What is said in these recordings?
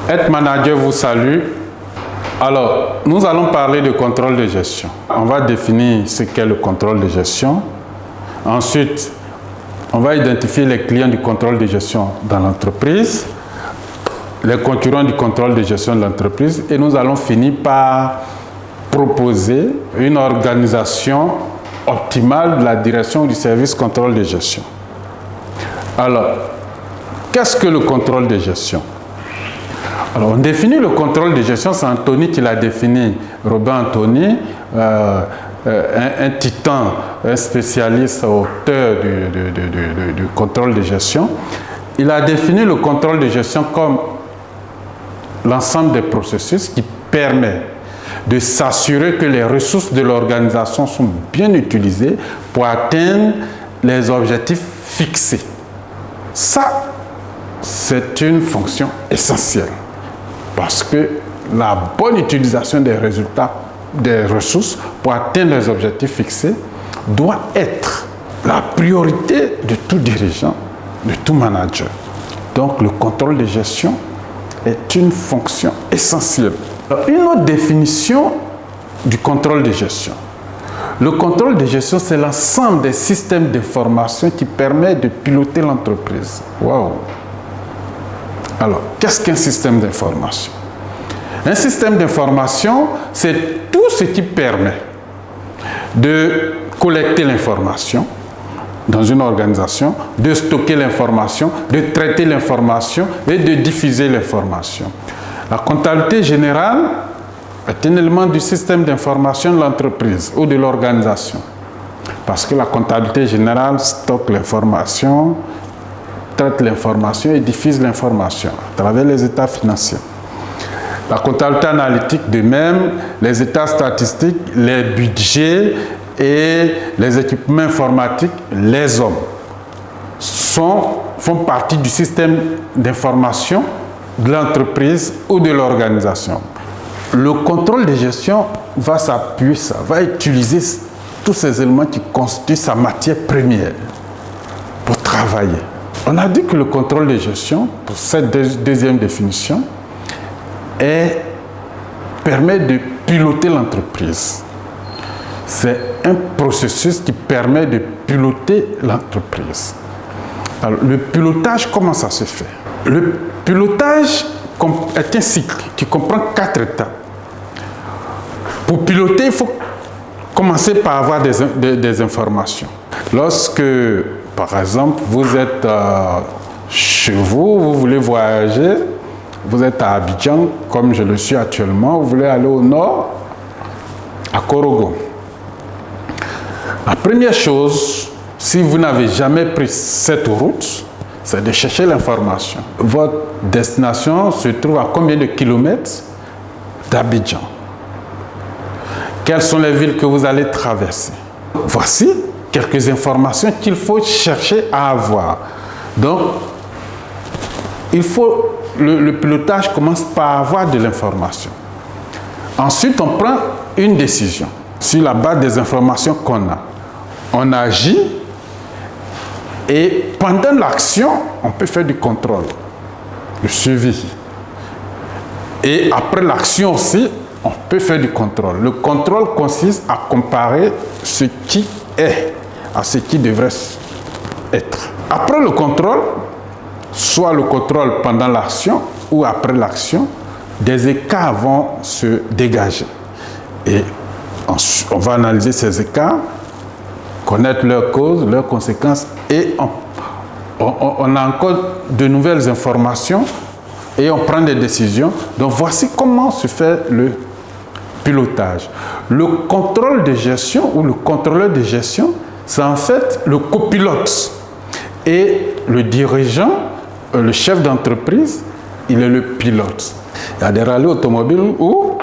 Être manager vous salue. Alors, nous allons parler de contrôle de gestion. On va définir ce qu'est le contrôle de gestion. Ensuite, on va identifier les clients du contrôle de gestion dans l'entreprise, les concurrents du contrôle de gestion de l'entreprise, et nous allons finir par proposer une organisation optimale de la direction du service contrôle de gestion. Alors, qu'est-ce que le contrôle de gestion? Alors, on définit le contrôle de gestion, c'est Anthony qui l'a défini, Robin Anthony, un titan, un spécialiste, auteur du contrôle de gestion. Il a défini le contrôle de gestion comme l'ensemble des processus qui permet de s'assurer que les ressources de l'organisation sont bien utilisées pour atteindre les objectifs fixés. Ça, c'est une fonction essentielle parce que la bonne utilisation des résultats des ressources pour atteindre les objectifs fixés doit être la priorité de tout dirigeant, de tout manager. Donc, le contrôle de gestion est une fonction essentielle. Une autre définition du contrôle de gestion. Le contrôle de gestion, c'est l'ensemble des systèmes d'information qui permettent de piloter l'entreprise. Waouh! Alors, qu'est-ce qu'un système d'information? Un système d'information, c'est tout ce qui permet de collecter l'information dans une organisation, de stocker l'information, de traiter l'information et de diffuser l'information. La comptabilité générale est un élément du système d'information de l'entreprise ou de l'organisation. Parce que la comptabilité générale stocke l'information, traite l'information et diffuse l'information à travers les états financiers. La comptabilité analytique de même, les états statistiques, les budgets et les équipements informatiques, les hommes, font partie du système d'information de l'entreprise ou de l'organisation. Le contrôle de gestion va s'appuyer, ça va utiliser tous ces éléments qui constituent sa matière première pour travailler. On a dit que le contrôle de gestion, pour cette deuxième définition, permet de piloter l'entreprise. C'est un processus qui permet de piloter l'entreprise. Alors, le pilotage, comment ça se fait? Le pilotage est un cycle qui comprend 4 étapes. Pour piloter, il faut commencer par avoir des informations. Lorsque, par exemple, vous êtes chez vous, vous voulez voyager, vous êtes à Abidjan, comme je le suis actuellement, vous voulez aller au nord, à Korogo. La première chose, si vous n'avez jamais pris cette route, c'est de chercher l'information. Votre destination se trouve à combien de kilomètres d'Abidjan? Quelles sont les villes que vous allez traverser? Voici quelques informations qu'il faut chercher à avoir. Donc, le pilotage commence par avoir de l'information. Ensuite, on prend une décision. Sur la base des informations qu'on a, on agit et pendant l'action, on peut faire du contrôle, du suivi. Et après l'action aussi, on peut faire du contrôle. Le contrôle consiste à comparer ce qui est à ce qui devrait être. Après le contrôle, soit le contrôle pendant l'action ou après l'action, des écarts vont se dégager. Et on va analyser ces écarts, connaître leurs causes, leurs conséquences, et on a encore de nouvelles informations et on prend des décisions. Donc voici comment se fait le pilotage. Le contrôle de gestion ou le contrôleur de gestion, c'est en fait le copilote. Et le dirigeant, le chef d'entreprise, il est le pilote. Il y a des rallyes automobiles où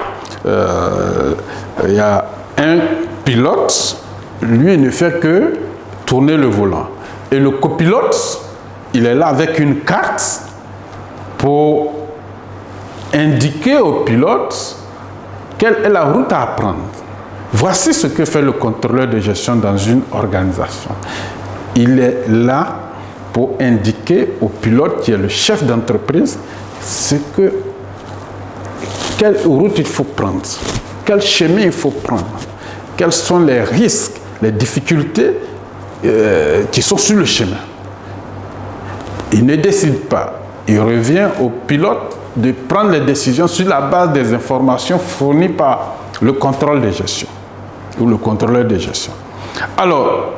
il y a un pilote, lui, il ne fait que tourner le volant. Et le copilote, il est là avec une carte pour indiquer au pilote quelle est la route à prendre. Voici ce que fait le contrôleur de gestion dans une organisation. Il est là pour indiquer au pilote, qui est le chef d'entreprise, ce que quelle route il faut prendre, quel chemin il faut prendre, quels sont les risques, les difficultés qui sont sur le chemin. Il ne décide pas. Il revient au pilote de prendre les décisions sur la base des informations fournies par le contrôle de gestion ou le contrôleur de gestion. Alors,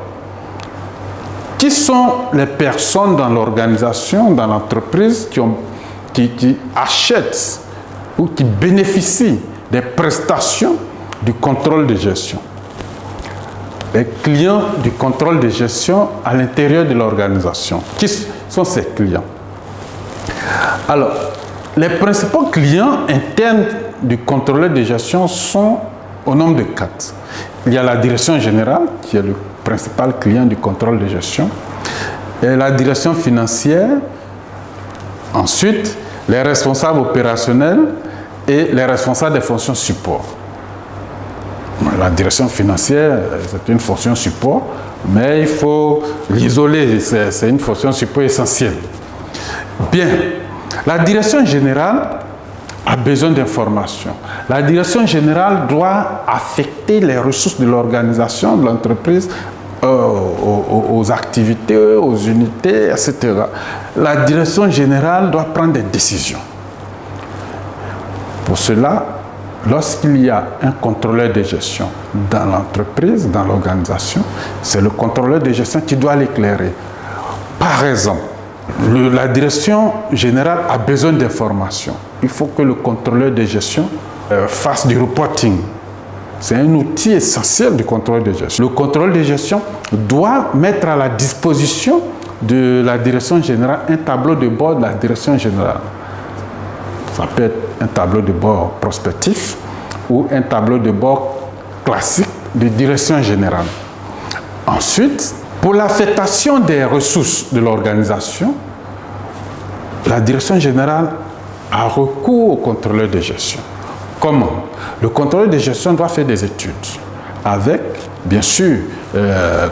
qui sont les personnes dans l'organisation, dans l'entreprise qui achètent ou qui bénéficient des prestations du contrôle de gestion? Les clients du contrôle de gestion à l'intérieur de l'organisation. Qui sont ces clients? Alors, les principaux clients internes du contrôleur de gestion sont au nombre de 4. Il y a la direction générale, qui est le principal client du contrôle de gestion, et la direction financière, ensuite les responsables opérationnels et les responsables des fonctions support. La direction financière, c'est une fonction support, mais il faut l'isoler, c'est une fonction support essentielle. Bien, la direction générale a besoin d'informations. La direction générale doit affecter les ressources de l'organisation, de l'entreprise, aux activités, aux unités, etc. La direction générale doit prendre des décisions. Pour cela, lorsqu'il y a un contrôleur de gestion dans l'entreprise, dans l'organisation, c'est le contrôleur de gestion qui doit l'éclairer. Par exemple, la direction générale a besoin d'informations. Il faut que le contrôleur de gestion fasse du reporting. C'est un outil essentiel du contrôle de gestion. Le contrôle de gestion doit mettre à la disposition de la direction générale un tableau de bord de la direction générale. Ça peut être un tableau de bord prospectif ou un tableau de bord classique de direction générale. Ensuite, pour l'affectation des ressources de l'organisation, la direction générale a recours au contrôleur de gestion. Comment? Le contrôleur de gestion doit faire des études avec, bien sûr,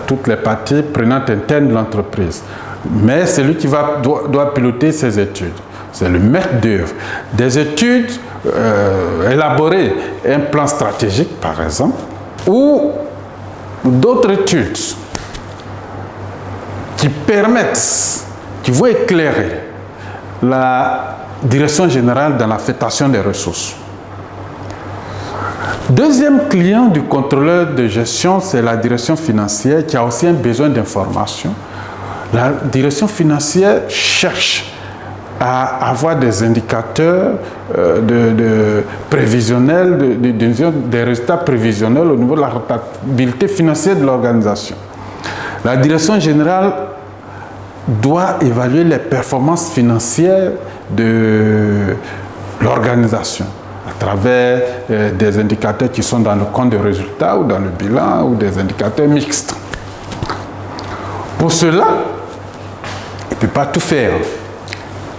toutes les parties prenantes internes de l'entreprise. Mais c'est lui qui doit piloter ces études. C'est le maître d'œuvre. Des études, élaborer un plan stratégique, par exemple, ou d'autres études qui permettent, qui vont éclairer la direction générale dans l'affectation des ressources. Deuxième client du contrôleur de gestion, c'est la direction financière qui a aussi un besoin d'information. La direction financière cherche à avoir des indicateurs prévisionnels, des résultats prévisionnels au niveau de la rentabilité financière de l'organisation. La direction générale doit évaluer les performances financières de l'organisation à travers des indicateurs qui sont dans le compte de résultats ou dans le bilan ou des indicateurs mixtes. Pour cela, il ne peut pas tout faire.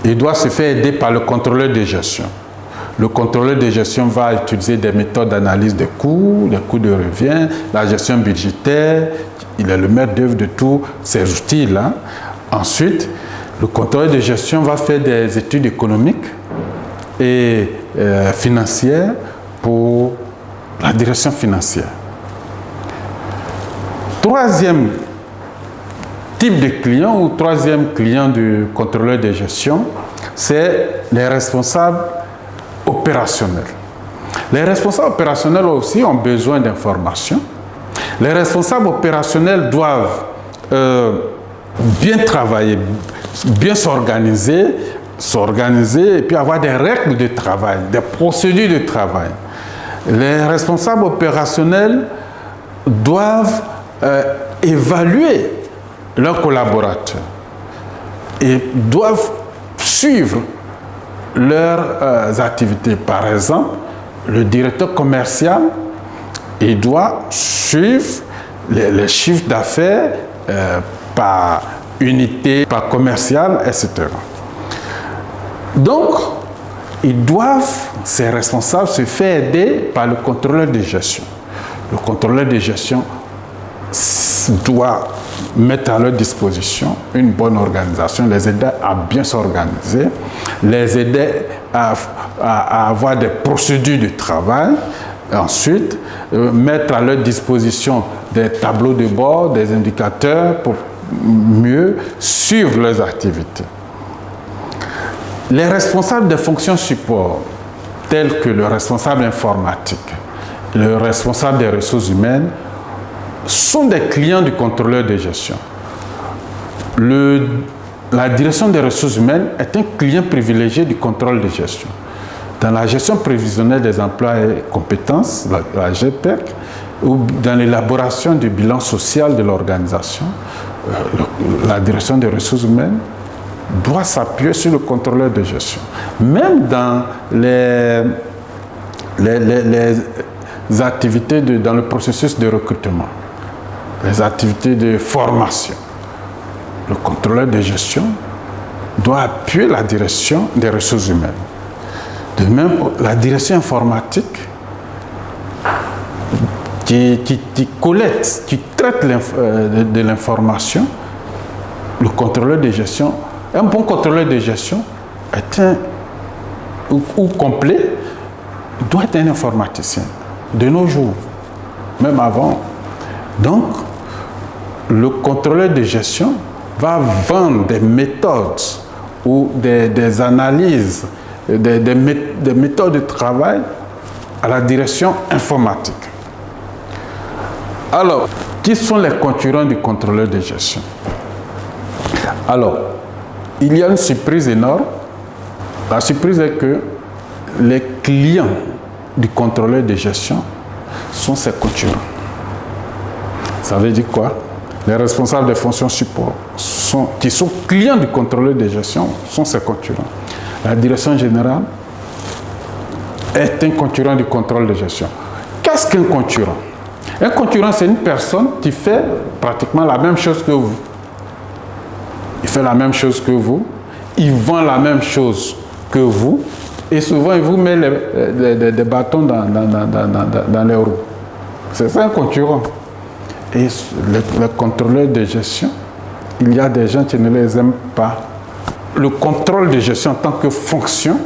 Il doit se faire aider par le contrôleur de gestion. Le contrôleur de gestion va utiliser des méthodes d'analyse des coûts de revient, la gestion budgétaire. Il est le maître d'œuvre de tous ces outils-là. Ensuite, le contrôleur de gestion va faire des études économiques et financières pour la direction financière. Troisième type de client ou troisième client du contrôleur de gestion, c'est les responsables opérationnels. Les responsables opérationnels aussi ont besoin d'informations. Les responsables opérationnels doivent bien travailler, bien s'organiser et puis avoir des règles de travail, des procédures de travail. Les responsables opérationnels doivent évaluer leurs collaborateurs et doivent suivre leurs activités. Par exemple, le directeur commercial, il doit suivre les chiffres d'affaires par unité, par commercial, etc. Donc, ils doivent, ces responsables, se faire aider par le contrôleur de gestion. Le contrôleur de gestion doit mettre à leur disposition une bonne organisation, les aider à bien s'organiser, les aider à avoir des procédures de travail. Ensuite, mettre à leur disposition des tableaux de bord, des indicateurs pour mieux suivre leurs activités. Les responsables des fonctions support, tels que le responsable informatique, le responsable des ressources humaines, sont des clients du contrôleur de gestion. La direction des ressources humaines est un client privilégié du contrôle de gestion. Dans la gestion prévisionnelle des emplois et compétences, la GPEC, ou dans l'élaboration du bilan social de l'organisation, la direction des ressources humaines doit s'appuyer sur le contrôleur de gestion. Même dans les activités dans le processus de recrutement, les activités de formation, le contrôleur de gestion doit appuyer la direction des ressources humaines. De même, la direction informatique qui collecte, qui traite de l'information, le contrôleur de gestion, un bon contrôleur de gestion est ou complet, doit être un informaticien de nos jours, même avant. Donc, le contrôleur de gestion va vendre des méthodes ou des analyses, des méthodes de travail à la direction informatique. Alors, qui sont les concurrents du contrôleur de gestion? Alors, il y a une surprise énorme. La surprise est que les clients du contrôleur de gestion sont ses concurrents. Ça veut dire quoi? Les responsables des fonctions support qui sont clients du contrôleur de gestion sont ses concurrents. La direction générale est un concurrent du contrôle de gestion. Qu'est-ce qu'un concurrent? Un concurrent, c'est une personne qui fait pratiquement la même chose que vous. Il fait la même chose que vous, il vend la même chose que vous, et souvent il vous met des bâtons dans les roues. C'est ça un concurrent. Et le contrôleur de gestion, il y a des gens qui ne les aiment pas. Le contrôle de gestion en tant que fonction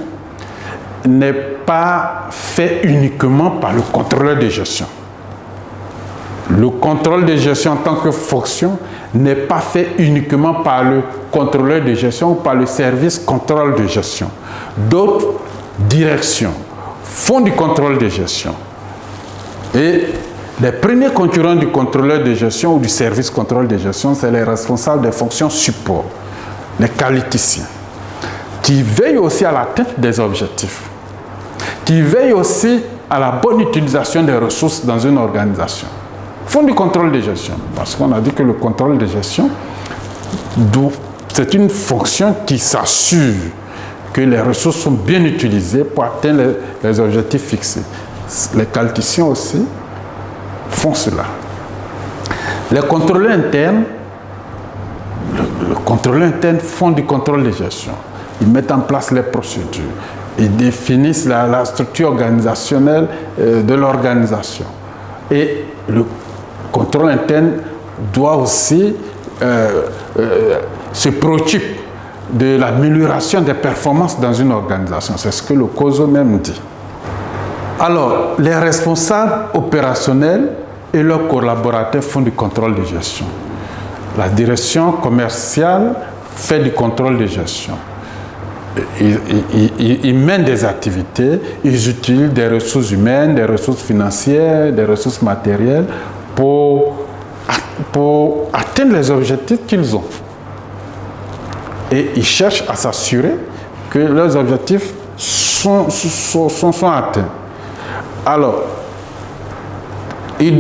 n'est pas fait uniquement par le contrôleur de gestion. Le contrôle de gestion en tant que fonction n'est pas fait uniquement par le contrôleur de gestion ou par le service contrôle de gestion. D'autres directions font du contrôle de gestion. Et les premiers concurrents du contrôleur de gestion ou du service contrôle de gestion, c'est les responsables des fonctions support, les qualiticiens, qui veillent aussi à l'atteinte des objectifs, qui veillent aussi à la bonne utilisation des ressources dans une organisation. Font du contrôle de gestion, parce qu'on a dit que le contrôle de gestion, c'est une fonction qui s'assure que les ressources sont bien utilisées pour atteindre les objectifs fixés. Les qualiticiens aussi font cela. Les contrôleurs internes, le contrôleur interne font du contrôle de gestion. Ils mettent en place les procédures, ils définissent la structure organisationnelle de l'organisation. Et le contrôle interne doit aussi se préoccuper de l'amélioration des performances dans une organisation. C'est ce que le COSO même dit. Alors, les responsables opérationnels et leurs collaborateurs font du contrôle de gestion. La direction commerciale fait du contrôle de gestion. Ils mènent des activités, ils utilisent des ressources humaines, des ressources financières, des ressources matérielles pour atteindre les objectifs qu'ils ont. Et ils cherchent à s'assurer que leurs objectifs sont atteints. Alors, ils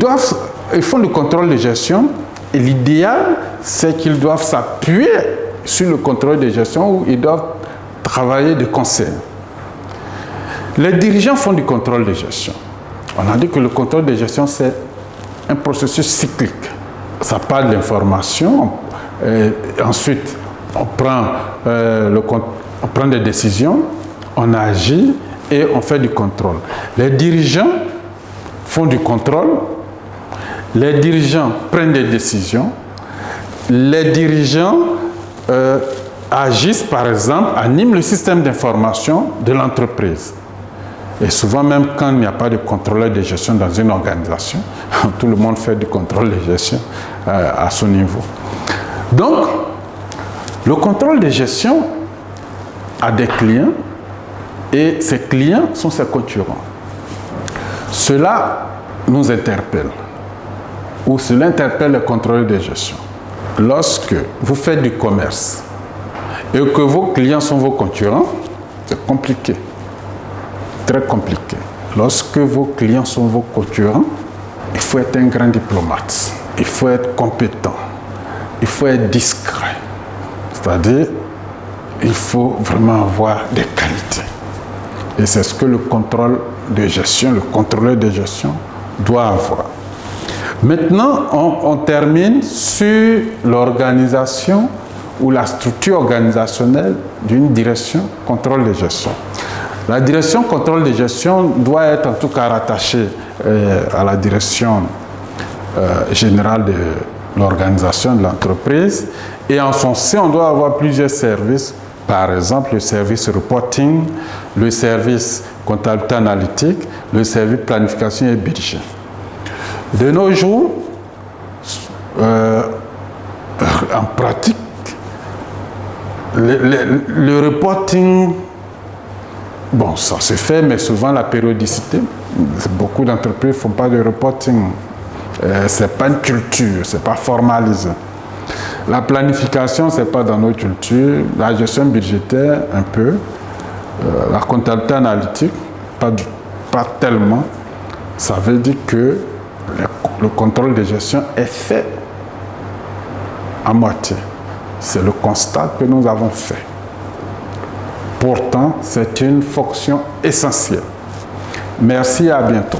font du contrôle de gestion et l'idéal, c'est qu'ils doivent s'appuyer sur le contrôle de gestion où ils doivent travailler de concert. Les dirigeants font du contrôle de gestion. On a dit que le contrôle de gestion, c'est un processus cyclique. Ça part de l'information, ensuite on prend des décisions, on agit et on fait du contrôle. Les dirigeants font du contrôle, les dirigeants prennent des décisions, les dirigeants agissent, par exemple, animent le système d'information de l'entreprise. Et souvent, même quand il n'y a pas de contrôleur de gestion dans une organisation, tout le monde fait du contrôle de gestion à son niveau. Donc, le contrôle de gestion a des clients et ces clients sont ses concurrents. Cela nous interpelle, ou cela interpelle le contrôleur de gestion. Lorsque vous faites du commerce et que vos clients sont vos concurrents, c'est compliqué. Très compliqué. Lorsque vos clients sont vos concurrents, il faut être un grand diplomate. Il faut être compétent. Il faut être discret. C'est-à-dire, il faut vraiment avoir des qualités. Et c'est ce que le contrôle de gestion, le contrôleur de gestion doit avoir. Maintenant, on termine sur l'organisation ou la structure organisationnelle d'une direction contrôle de gestion. La direction contrôle de gestion doit être en tout cas rattachée à la direction générale de l'organisation de l'entreprise. Et en son sein, on doit avoir plusieurs services. Par exemple, le service reporting, le service comptabilité analytique, le service planification et budget. De nos jours, en pratique, le reporting, bon, ça se fait, mais souvent la périodicité. Beaucoup d'entreprises ne font pas de reporting. Ce n'est pas une culture, ce n'est pas formalisé. La planification, ce n'est pas dans nos cultures. La gestion budgétaire, un peu. La comptabilité analytique, pas tellement. Ça veut dire que le contrôle de gestion est fait à moitié. C'est le constat que nous avons fait. Pourtant, c'est une fonction essentielle. Merci et à bientôt.